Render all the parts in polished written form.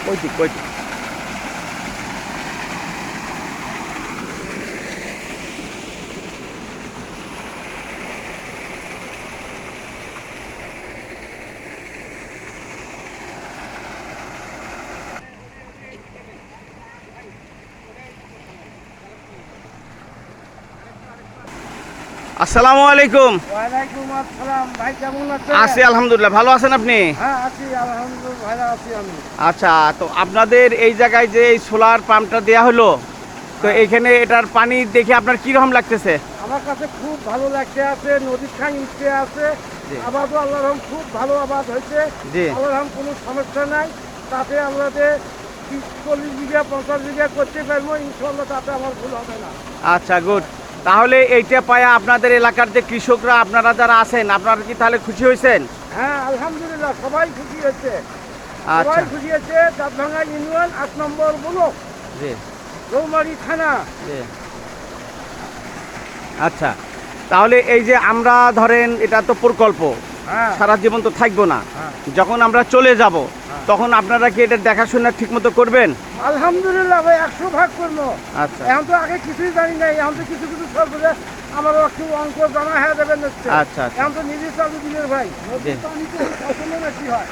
ওই দিক ওই দিক। আসসালামু আলাইকুম। ওয়ালাইকুম আসসালাম ভাই, কেমন আছেন? আছি আলহামদুলিল্লাহ, ভালো আছেন আপনি? হ্যাঁ আছি আলহামদুলিল্লাহ, ভালো আছি আমি। আচ্ছা, তো আপনাদের এই জায়গায় যে এই সোলার পাম্পটা দেয়া হলো, তো এইখানে এটার পানি দেখে আপনার কি রকম লাগতেছে? আমার কাছে খুব ভালো লাগতে আছে, নদীর খান উঠতে আছে, জি। আবাদও আল্লাহর রহম খুব ভালো আবাদ হয়েছে। জি। আল্লাহর রহম কোনো সমস্যা নাই, তাতে আমাদের 40 বিঘা 50 বিঘা করতে পারবো ইনশাল্লাহ, তাতে আমার ভুল হবে না। আচ্ছা, গুড। তাহলে এইটা পায়া আপনাদের এলাকার যে কৃষকরা আপনারা যারা আছেন, আপনারা কি তাহলে খুশি হয়েছেন? হ্যাঁ আলহামদুলিল্লাহ, সবাই খুশি হয়েছে, আচ্ছা। সবাই খুশি হয়েছে। দাঁতভাঙ্গা ইউনিয়ন 8 নম্বর ব্লক, জি রৌমারী থানা। জি। আচ্ছা, তাহলে এই যে আমরা ধরেন এটা তো প্রকল্প, হ্যাঁ সারা জীবন তো থাকবো না, হ্যাঁ। যখন আমরা চলে যাব তখন আপনারা কি এটা দেখাশোনা ঠিক মতো করবেন? আলহামদুলিল্লাহ ভাই, 100 ভাগ করবো। আচ্ছা এখন তো আগে কিছুই জানি নাই, এখন তো কিছু কিছু সব বলে আমারও একটু অঙ্ক জানা হয়ে যাবে নিশ্চয়। আচ্ছা, আচ্ছা। এখন তো নিজে চালু দিনের ভাই, জি। পানিতে ফসলও বেশি হয়।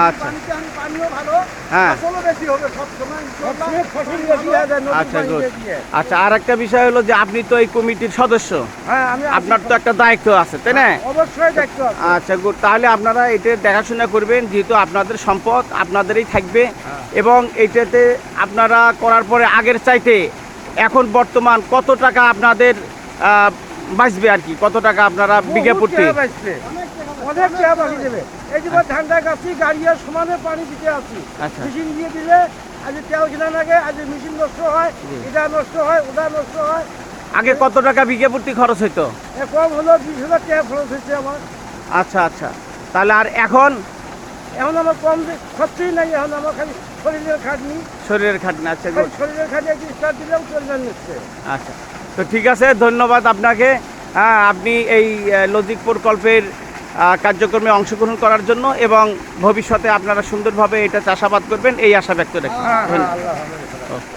আচ্ছা। পানিতে আমি পানিও ভালো, হ্যাঁ। ফসলও বেশি হবে সব সময়, সবসময় ফসল বেশি হয়ে যায় নদীর আচ্ছা, গুড। পানিতে দিয়ে। আচ্ছা, আর একটা বিষয় হলো যে আপনি তো এই কমিটির সদস্য, হ্যাঁ আমি আপনার তো একটা দায়িত্ব আছে, তাই না? অবশ্যই দেখতে হবে। আচ্ছা, গুড। তাহলে আপনারা এটা দেখাশোনা করবেন, যেহেতু আপনাদের সম্পদ আপনাদেরই থাকবে, এবং এইটাতে আপনারা করার পরে আগের চাইতে এখন বর্তমান কত টাকা আপনাদের বাঁচবে আর কি, কত টাকা আপনারা বিঘা বহুত প্রতি? টাকা বাঁচবে, অনেক টাকা বাকি দেবে। এই যে ধানটা গাছি গাড়িয়ার সমানে পানি দিতে আছি, আচ্ছা। মেশিন দিয়ে দিলে আজ তেল কিনা লাগে, আজ মেশিন নষ্ট হয়, জি। এটা নষ্ট হয়, ওটা নষ্ট হয়। আগে কত টাকা বিঘা প্রতি খরচ হইতো? কম হলো 20,000 টাকা খরচ হয়েছে আমার। আচ্ছা আচ্ছা, তাহলে আর এখন? এখন আমার কম খরচই নাই, এখন আমার খালি শরীরের খাটনি, শরীরের খাটনি। আচ্ছা, গুড। শরীরের খাটনি একটু স্টার্ট দিলেও চলবে নিচ্ছে। আচ্ছা, তো ঠিক আছে, ধন্যবাদ আপনাকে। হ্যাঁ, আপনি এই লজিক প্রকল্পের কার্যক্রমে অংশগ্রহণ করার জন্য, এবং ভবিষ্যতে আপনারা সুন্দরভাবে এটা চাষাবাদ করবেন এই আশা ব্যক্ত রাখি। হ্যাঁ হ্যাঁ, ধন্যবাদ। আল্লাহ হাফেজ। ওকে।